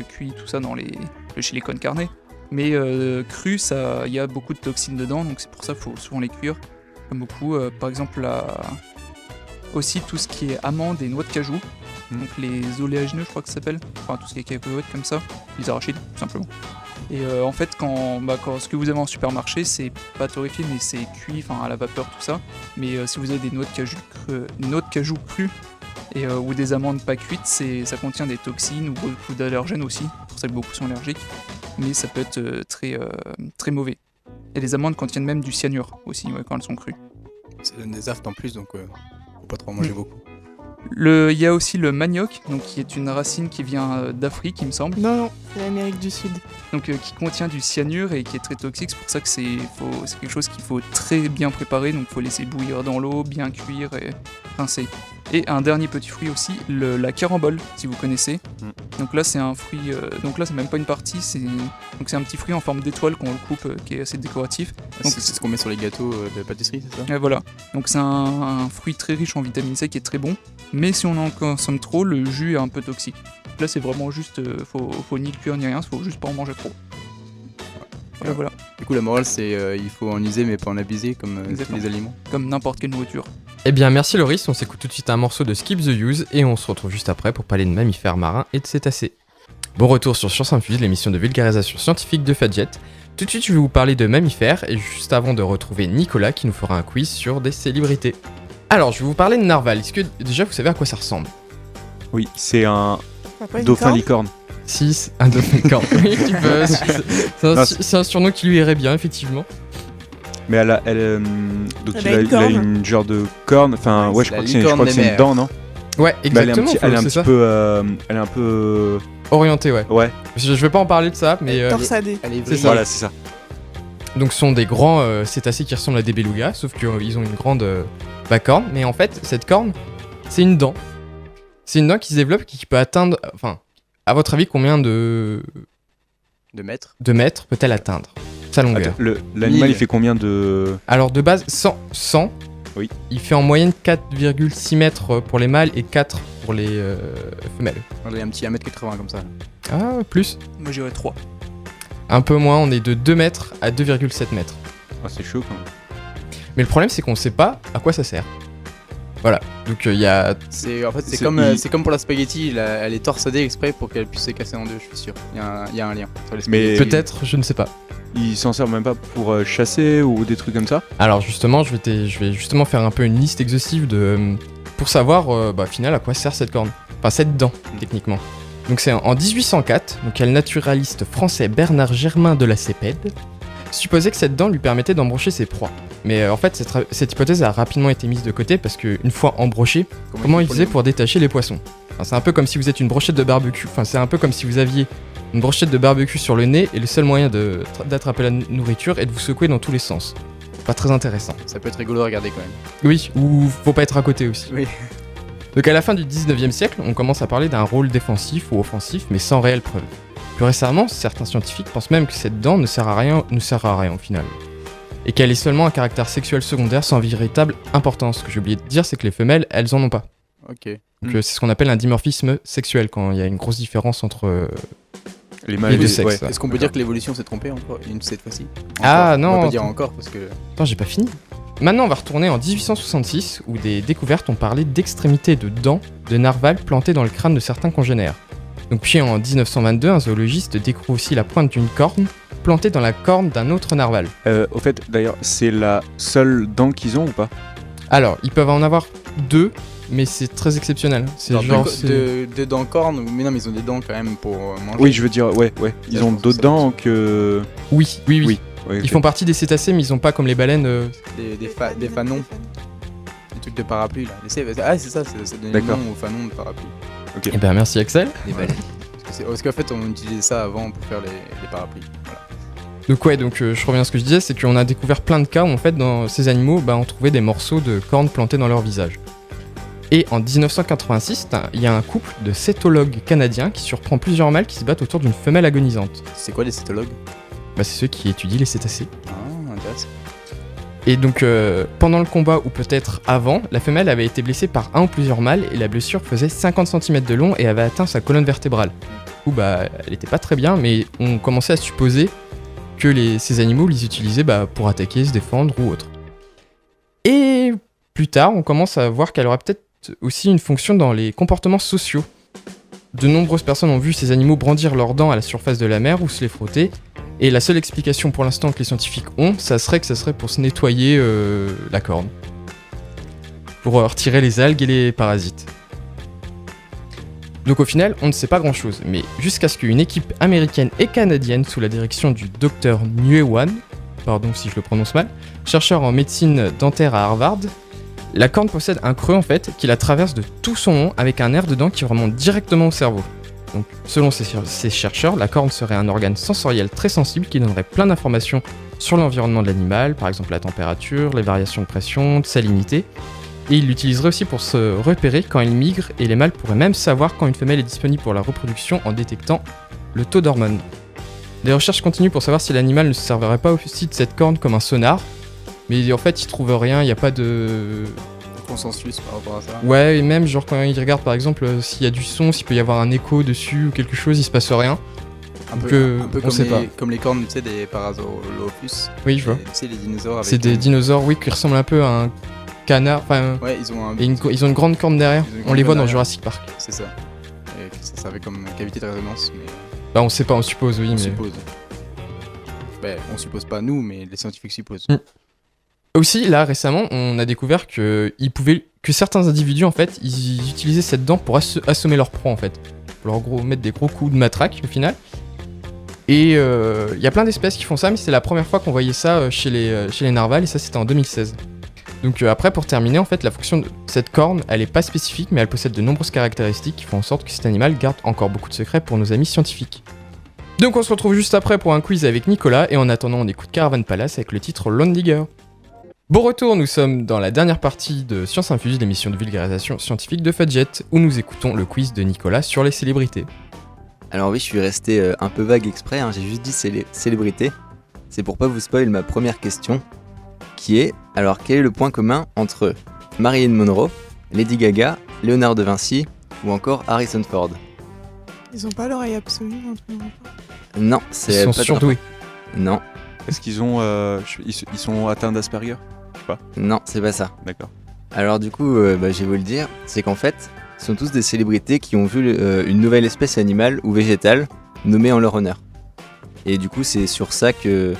cuits, tout ça chez les connes carnets. Mais crus, il y a beaucoup de toxines dedans, donc c'est pour ça qu'il faut souvent les cuire. Comme beaucoup, par exemple aussi tout ce qui est amandes et noix de cajou. Donc les oléagineux, je crois que ça s'appelle. Enfin tout ce qui est cacahuètes comme ça, les arachides tout simplement. Et en fait quand ce que vous avez en supermarché, c'est pas torréfié mais c'est cuit, à la vapeur tout ça. Mais si vous avez des noix de cajou crues ou des amandes pas cuites, ça contient des toxines ou beaucoup d'allergènes aussi. C'est pour ça que beaucoup sont allergiques. Mais ça peut être très mauvais. Et les amandes contiennent même du cyanure aussi quand elles sont crues. Ça donne des aftes en plus, donc faut pas trop en manger beaucoup. Il y a aussi le manioc, donc qui est une racine qui vient d'Afrique, il me semble, Non, c'est l'Amérique du Sud. donc qui contient du cyanure et qui est très toxique. C'est pour ça que c'est quelque chose qu'il faut très bien préparer, donc il faut laisser bouillir dans l'eau, bien cuire et rincer. Et un dernier petit fruit aussi, la carambole, si vous connaissez. Donc là c'est un fruit, donc là c'est même pas une partie, donc c'est un petit fruit en forme d'étoile qu'on le coupe, qui est assez décoratif. Donc C'est ce qu'on met sur les gâteaux de pâtisserie, c'est ça? et voilà, donc c'est un fruit très riche en vitamine C qui est très bon, mais si on en consomme trop, le jus est un peu toxique. Là c'est vraiment juste, faut ni le cuire ni rien, faut juste pas en manger trop. Voilà, Du coup, la morale, c'est il faut en user mais pas en abuser, comme tous Exactement. les aliments. comme n'importe quelle nourriture. Eh bien, merci Loris, on s'écoute tout de suite un morceau de Skip the Use et on se retrouve juste après pour parler de mammifères marins et de cétacés. Bon retour sur Science Infuse, l'émission de vulgarisation scientifique de Fadjet. Tout de suite, je vais vous parler de mammifères et juste avant de retrouver Nicolas qui nous fera un quiz sur des célébrités. Alors, je vais vous parler de narval. Est-ce que déjà vous savez à quoi ça ressemble? Oui, c'est un T'as pas une dauphin corne licorne. Si, c'est un dauphin corne. Oui, tu peux. Non, C'est un surnom qui lui irait bien, effectivement. Mais donc Elle il a a, une il a corne. une genre de corne. Enfin, Ouais, ouais, c'est je la crois que c'est licorne des une mers. dent, non? Ouais, Mais elle est exactement. elle est un c'est petit ça. peu. Elle est un peu. Orienté, ouais. Ouais, Je vais pas en parler de ça, mais Torsadée. Elle est C'est ça. voilà, c'est ça. donc ce sont des grands cétacés qui ressemblent à des belugas, sauf qu'ils ont une grande corne. Mais en fait, cette corne, c'est une dent. C'est une dent qui se développe et qui peut atteindre. Enfin, à votre avis, combien de mètres. mètres peut-elle atteindre sa longueur? Attends, l'animal, 1000. il fait combien de. Alors de base, 100. Oui. Il fait en moyenne 4,6 mètres pour les mâles et 4 pour les femelles. Elle est un petit 1m80 comme ça. Ah, plus. Moi j'irais 3. Un peu moins, on est de 2 mètres à 2,7 mètres. Ah, c'est chaud quand même. Mais le problème, c'est qu'on sait pas à quoi ça sert. Voilà. Donc il y a. C'est C'est- comme, il- c'est comme pour la spaghetti, elle est torsadée exprès pour qu'elle puisse se casser en deux, je suis sûr. Il y a un lien. Sur les Mais- spaghettis. Peut-être, je ne sais pas. Il s'en sert même pas pour chasser ou des trucs comme ça. Alors justement, je vais justement faire un peu une liste exhaustive de pour savoir au final à quoi sert cette corne. Enfin cette dent techniquement. Donc c'est en 1804, donc il y a le naturaliste français Bernard Germain de la Cépède supposait que cette dent lui permettait d'embrocher ses proies. Mais en fait cette hypothèse a rapidement été mise de côté parce qu'une fois embroché, comment il faisait pour détacher les poissons? Enfin, c'est un peu comme si vous êtes une brochette de barbecue. Enfin c'est un peu comme si vous aviez une brochette de barbecue sur le nez et le seul moyen d'attraper la nourriture est de vous secouer dans tous les sens. Pas très intéressant. Ça peut être rigolo à regarder quand même. Oui, ou faut pas être à côté aussi. Oui. Donc à la fin du 19e siècle, on commence à parler d'un rôle défensif ou offensif, mais sans réelle preuve. Plus récemment, certains scientifiques pensent même que cette dent ne sert à rien au final. Et qu'elle est seulement un caractère sexuel secondaire sans véritable importance. Ce que j'ai oublié de dire, c'est que les femelles, elles en ont pas. Ok. Donc c'est ce qu'on appelle un dimorphisme sexuel, quand il y a une grosse différence entre... Les Les mâles deux et- sexes, ouais. ouais. Est-ce qu'on peut dire que l'évolution s'est trompée encore cette fois-ci? Ah, Encore. non, On va pas dire attends. encore parce que. Attends, j'ai pas fini. Maintenant, on va retourner en 1866, où des découvertes ont parlé d'extrémités de dents de narval plantées dans le crâne de certains congénères. Donc puis en 1922, un zoologiste découvre aussi la pointe d'une corne plantée dans la corne d'un autre narval. Au fait, d'ailleurs, c'est la seule dent qu'ils ont ou pas? Alors, ils peuvent en avoir deux, mais c'est très exceptionnel. C'est Genre genre... de dents cornes, mais non, mais ils ont des dents quand même pour manger. Oui, je veux dire, ouais. Ils je ont pense que d'autres ça dents que. Oui. Oui. Ouais, Ils ok. font partie des cétacés, mais ils ont pas comme les baleines... Des fanons. Des trucs de parapluie là. Ah, c'est ça, ça donne le D'accord. nom aux fanons de parapluie. Eh ben merci Axel. Les baleines. Parce qu'en fait, on utilisait ça avant pour faire les parapluies. Voilà. Donc je reviens à ce que je disais, c'est qu'on a découvert plein de cas où en fait dans ces animaux, on trouvait des morceaux de cornes plantés dans leur visage. Et en 1986, il y a un couple de cétologues canadiens qui surprend plusieurs mâles qui se battent autour d'une femelle agonisante. C'est quoi les cétologues? C'est ceux qui étudient les cétacés. Ah, intéressant. Et donc pendant le combat ou peut-être avant, la femelle avait été blessée par un ou plusieurs mâles et la blessure faisait 50 cm de long et avait atteint sa colonne vertébrale. Du coup elle était pas très bien, mais on commençait à supposer que ces animaux les utilisaient pour attaquer, se défendre ou autre. Et plus tard, on commence à voir qu'elle aurait peut-être aussi une fonction dans les comportements sociaux. De nombreuses personnes ont vu ces animaux brandir leurs dents à la surface de la mer ou se les frotter, et la seule explication pour l'instant que les scientifiques ont, ça serait pour se nettoyer la corne. Pour retirer les algues et les parasites. Donc au final, on ne sait pas grand-chose, mais jusqu'à ce qu'une équipe américaine et canadienne sous la direction du docteur Nguyen, pardon si je le prononce mal, chercheur en médecine dentaire à Harvard, la corne possède un creux en fait qui la traverse de tout son long avec un nerf dedans qui remonte directement au cerveau. Donc selon ces chercheurs, la corne serait un organe sensoriel très sensible qui donnerait plein d'informations sur l'environnement de l'animal, par exemple la température, les variations de pression, de salinité, Et il l'utiliserait aussi pour se repérer quand il migre, et les mâles pourraient même savoir quand une femelle est disponible pour la reproduction en détectant le taux d'hormones. Des recherches continuent pour savoir si l'animal ne se servirait pas aussi de cette corne comme un sonar, mais en fait ils trouvent rien, il n'y a pas de... Consensus par rapport à ça. Ouais, et même genre quand ils regardent par exemple s'il y a du son, s'il peut y avoir un écho dessus ou quelque chose, il se passe rien. Un Donc, peu, on comme, sait pas. comme les cornes, tu sais, des Parasaurolophus. Oui, je vois. Tu sais, les dinosaures avec... C'est des dinosaures, oui, qui ressemblent un peu à un canard, enfin... Ouais, ils ont un... Et ils ont une grande corne derrière, Ils ont une on grande les voit corne dans derrière. Jurassic Park. C'est ça. Et que ça servait comme cavité de résonance, mais Bah on sait pas, on suppose, oui, on mais... suppose. Ben, on suppose pas nous, mais les scientifiques supposent. Aussi, là, récemment, on a découvert que certains individus, en fait, ils utilisaient cette dent pour assommer leur proie, en fait. Pour leur mettre des gros coups de matraque, au final. Et il y a plein d'espèces qui font ça, mais c'est la première fois qu'on voyait ça chez les narvals, et ça, c'était en 2016. Donc après, pour terminer, en fait, la fonction de cette corne, elle est pas spécifique, mais elle possède de nombreuses caractéristiques qui font en sorte que cet animal garde encore beaucoup de secrets pour nos amis scientifiques. Donc on se retrouve juste après pour un quiz avec Nicolas, et en attendant, on écoute Caravan Palace avec le titre Lone Digger. Bon retour, nous sommes dans la dernière partie de Science Infuse, l'émission de vulgarisation scientifique de Fadjet, où nous écoutons le quiz de Nicolas sur les célébrités. Alors oui, je suis resté un peu vague exprès, hein, j'ai juste dit célébrité. C'est pour pas vous spoil ma première question, qui est, alors quel est le point commun entre Marilyn Monroe, Lady Gaga, Léonard de Vinci ou encore Harrison Ford? Ils ont pas l'oreille absolue, un truc comme ça. Non, Ils c'est sont pas de surdoués. rapport. Non, Est-ce qu'ils ont, ils sont atteints d'Asperger? non, c'est pas ça. D'accord. Alors du coup, je vais vous le dire, c'est qu'en fait, ce sont tous des célébrités qui ont vu une nouvelle espèce animale ou végétale nommée en leur honneur. Et du coup, c'est sur ça que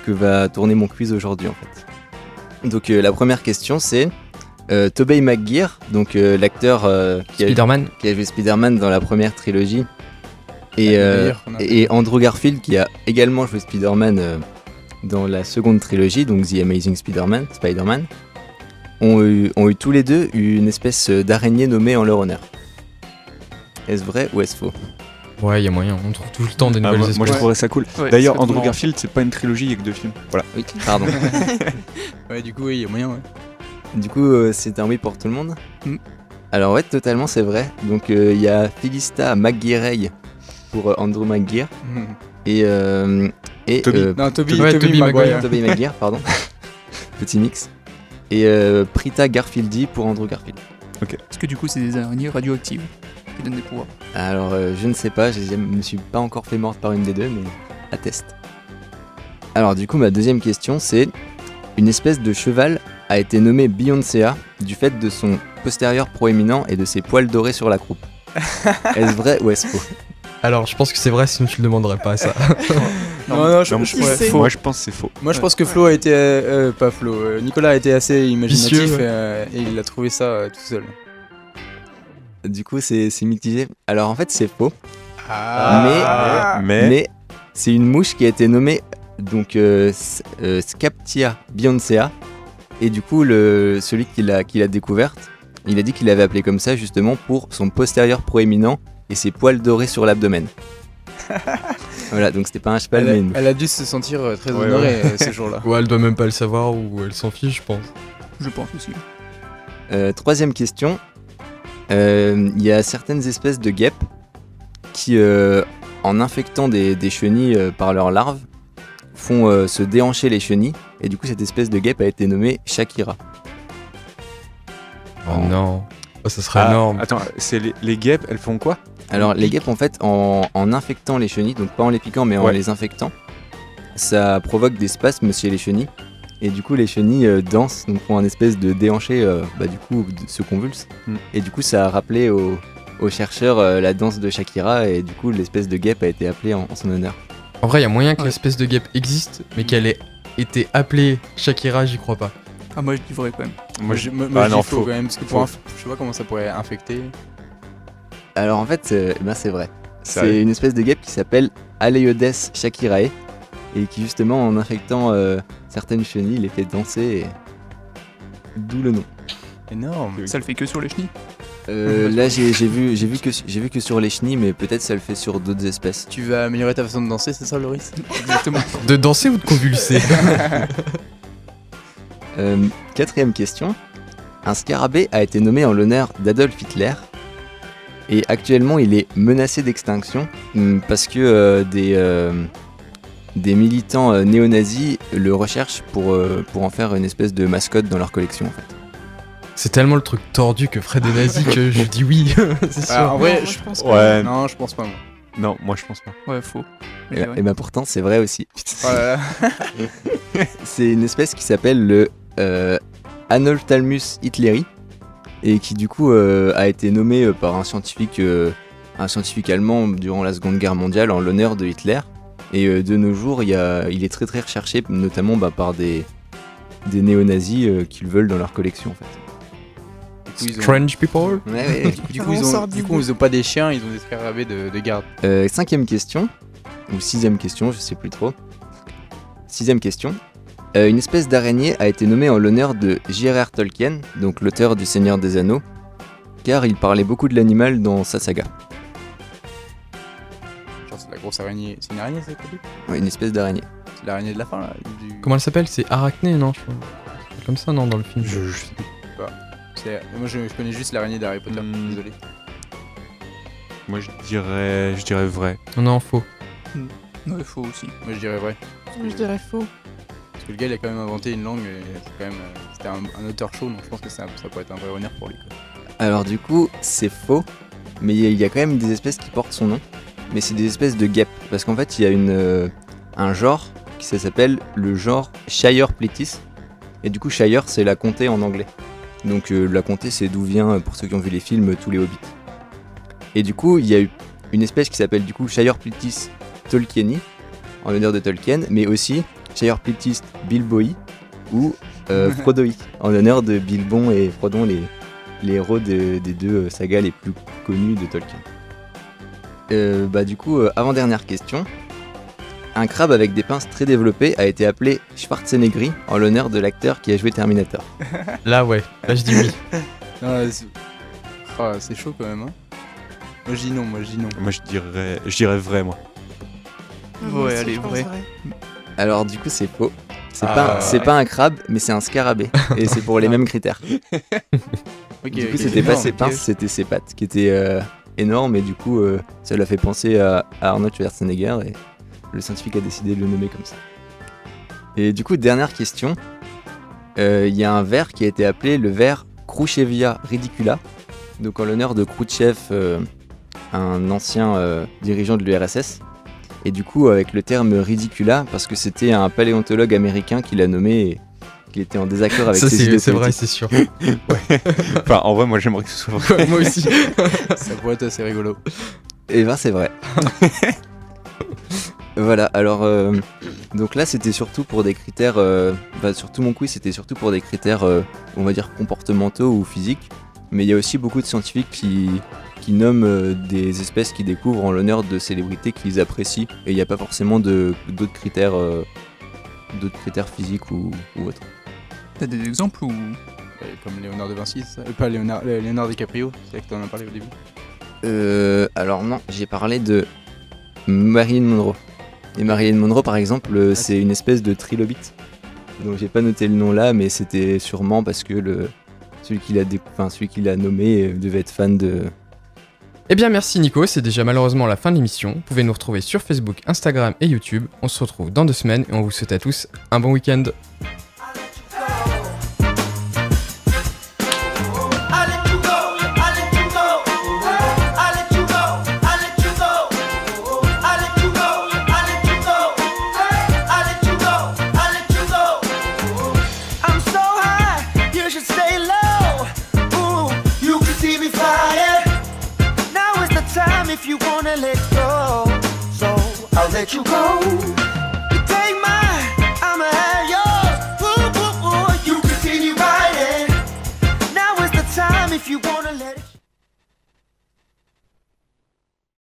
va tourner mon quiz aujourd'hui en fait. Donc la première question c'est Tobey Maguire, donc l'acteur qui a Spider-Man. joué Spider-Man dans la première trilogie, et, Le meilleur qu'on a. et Andrew Garfield qui a également joué Spider-Man dans la seconde trilogie, donc The Amazing Spider-Man, ont eu tous les deux une espèce d'araignée nommée en leur honneur. Est-ce vrai ou est-ce faux? Ouais, il y a moyen, on trouve tout le temps des nouvelles moi, espèces. moi, je trouverais ça cool. Ouais, D'ailleurs, c'est Andrew marrant. Garfield, c'est pas une trilogie, il y a que 2 films. Voilà. Oui, pardon. Ouais, du coup, oui, il y a moyen, ouais. Du coup, c'est un oui pour tout le monde. Mm. Alors ouais, totalement, c'est vrai. Donc il y a Philista McGuire pour Andrew McGuire et Toby. Non, Toby Ouais, Tobey Maguire. Tobey Maguire, pardon. Petit mix. Et Prita Garfieldi pour Andrew Garfield. Est-ce que du coup c'est des araignées radioactives qui donnent des pouvoirs? Alors je ne sais pas, je me suis pas encore fait mordre par une des deux, mais à test. Alors du coup, ma deuxième question c'est: une espèce de cheval a été nommée Beyoncéa du fait de son postérieur proéminent et de ses poils dorés sur la croupe. Est-ce vrai ou est-ce faux? Alors, je pense que c'est vrai, sinon tu le demanderais pas à ça. Non, Il sait. Moi, je pense que c'est faux. Moi, je pense que Flo a été... pas Flo, Nicolas a été assez imaginatif Vicieux, et il a trouvé ça tout seul. Du coup, c'est mitigé. Alors en fait, c'est faux. Mais Mais c'est une mouche qui a été nommée donc Scaptia Beyoncéa. Et du coup, celui qui l'a découverte, il a dit qu'il l'avait appelée comme ça justement pour son postérieur proéminent et ses poils dorés sur l'abdomen. Voilà, donc c'était pas un cheval, mais une mouche. Elle a dû se sentir très Ouais, honorée ce jour-là. Ouais, elle doit même pas le savoir ou elle s'en fiche, je pense. Je pense aussi. Troisième question. Il y a certaines espèces de guêpes qui, en infectant des chenilles par leurs larves, font se déhancher les chenilles. Et du coup, cette espèce de guêpe a été nommée Shakira. Oh non. Oh, ça serait énorme. Attends, c'est les guêpes, elles font quoi? Alors, les guêpes, en fait, en infectant les chenilles, donc pas en les piquant, mais en Ouais. les infectant, ça provoque des spasmes chez les chenilles. Et du coup, les chenilles dansent, donc font un espèce de déhanché, du coup, se convulsent. Et du coup, ça a rappelé aux chercheurs la danse de Shakira, et du coup, l'espèce de guêpe a été appelée en son honneur. En vrai, il y a moyen que Ouais. l'espèce de guêpe existe, mais qu'elle ait été appelée Shakira, j'y crois pas. Ah, moi je dis vrai quand même. Moi, je je... me Ah dis non, faux faux. quand même, parce que Faux. je sais pas comment ça pourrait infecter. Alors, en fait, c'est vrai. Sérieux C'est une espèce de guêpe qui s'appelle Aleiodes shakirae, et qui, justement, en infectant certaines chenilles, les fait danser, et... d'où le nom. Énorme. Ça le fait que sur les chenilles. Là, j'ai vu que sur les chenilles, mais peut-être ça le fait sur d'autres espèces. Tu vas améliorer ta façon de danser, c'est ça, Loris? Exactement. De danser ou de convulser? Quatrième question. Un scarabée a été nommé en l'honneur d'Adolf Hitler. Et actuellement, il est menacé d'extinction parce que des militants néo-nazis le recherchent pour en faire une espèce de mascotte dans leur collection en fait. C'est tellement le truc tordu que Fred est nazi que je dis oui, c'est sûr. En vrai, je pense pas. Ouais, non, je pense pas. Moi. non, moi je pense pas. Ouais, faux. Et, Ouais. et ben pourtant, c'est vrai aussi. Oh là là. C'est une espèce qui s'appelle le Anophthalmus hitleri et qui du coup a été nommé par un scientifique allemand durant la Seconde Guerre mondiale en l'honneur de Hitler. Et de nos jours, il est très très recherché, notamment par des néo-nazis qui le veulent dans leur collection en fait. Du coup, Strange people. Ouais. du coup, ils ont pas des chiens, ils ont des scarabées de garde. Cinquième question, ou sixième question, je sais plus trop. Sixième question. Une espèce d'araignée a été nommée en l'honneur de J.R.R. Tolkien, donc l'auteur du Seigneur des Anneaux, car il parlait beaucoup de l'animal dans sa saga. Genre, c'est la grosse araignée. C'est une araignée, c'est quoi? Ouais, une espèce d'araignée. C'est l'araignée de la fin, là. Comment elle s'appelle? C'est Arachné, non je crois. C'est comme ça, non, dans le film. Je sais plus. Moi, je connais juste l'araignée d'Harry Potter. Désolé. Moi je dirais vrai. Non, faux. Ouais, faux aussi. Moi, je dirais vrai. Je dirais faux. Parce que le gars, il a quand même inventé une langue. Et c'est quand même, c'était un auteur chaud, donc je pense que ça pourrait être un vrai honneur pour lui. Quoi. Alors du coup, c'est faux, mais il y a quand même des espèces qui portent son nom, mais c'est des espèces de guêpes, parce qu'en fait, il y a un genre qui s'appelle le genre Shire Pleitis, et du coup, Shire, c'est la comté en anglais. Donc la comté, c'est d'où vient, pour ceux qui ont vu les films, tous les hobbits. Et du coup, il y a eu une espèce qui s'appelle du coup Shire Pleitis tolkieni, en l'honneur de Tolkien, mais aussi Shire Pleitis bilboi, ou Frodoi, en l'honneur de Bilbon et Frodon, les héros des deux sagas les plus connues de Tolkien. Du coup, avant-dernière question. Un crabe avec des pinces très développées a été appelé Schwarzenegger en l'honneur de l'acteur qui a joué Terminator. Là, ouais. Là, je dis oui. Non, c'est chaud quand même. Hein. Moi, je dis non. Moi je dirais vrai, moi. Moi Ouais, aussi, allez, je pense vrai. Alors du coup, c'est faux. C'est Ah, pas un crabe, mais c'est un scarabée. Et c'est pour les mêmes critères. Ok, Du coup, ok, c'était pas énorme, ses ok. pinces, c'était ses pattes qui étaient énormes. Et du coup, ça l'a fait penser à Arnold Schwarzenegger. Et le scientifique a décidé de le nommer comme ça. Et du coup, dernière question. Il y a un ver qui a été appelé le ver Khrouchtchevia ridicula. Donc en l'honneur de Khrouchtchev, un ancien dirigeant de l'URSS. Et du coup, avec le terme ridicula, parce que c'était un paléontologue américain qui l'a nommé et qui était en désaccord avec Ça, ses idées c'est vrai, politiques. c'est sûr. Enfin, en vrai, moi j'aimerais que ce soit vrai. Ouais, moi aussi. Ça pourrait être assez rigolo. Et ben c'est vrai. Voilà, alors donc là c'était surtout pour des critères, surtout mon quiz c'était surtout pour des critères on va dire comportementaux ou physiques, mais il y a aussi beaucoup de scientifiques qui nomment des espèces qu'ils découvrent en l'honneur de célébrités qu'ils apprécient, et il n'y a pas forcément d'autres critères physiques ou autres. T'as des exemples ou Comme Léonard de Vinci, ça pas Léonard DiCaprio, c'est là que t'en as parlé au début. Alors non, j'ai parlé de Marilyn Monroe. Et Marilyn Monroe par exemple, c'est une espèce de trilobite. Donc j'ai pas noté le nom là, mais c'était sûrement parce que celui qui l'a nommé devait être fan de... Eh bien, merci Nico, c'est déjà malheureusement la fin de l'émission. Vous pouvez nous retrouver sur Facebook, Instagram et YouTube. On se retrouve dans 2 semaines et on vous souhaite à tous un bon week-end. I'm so high, you should stay low. Ooh, you can see me flying. Now is the time if you wanna let go. So I'll let you go.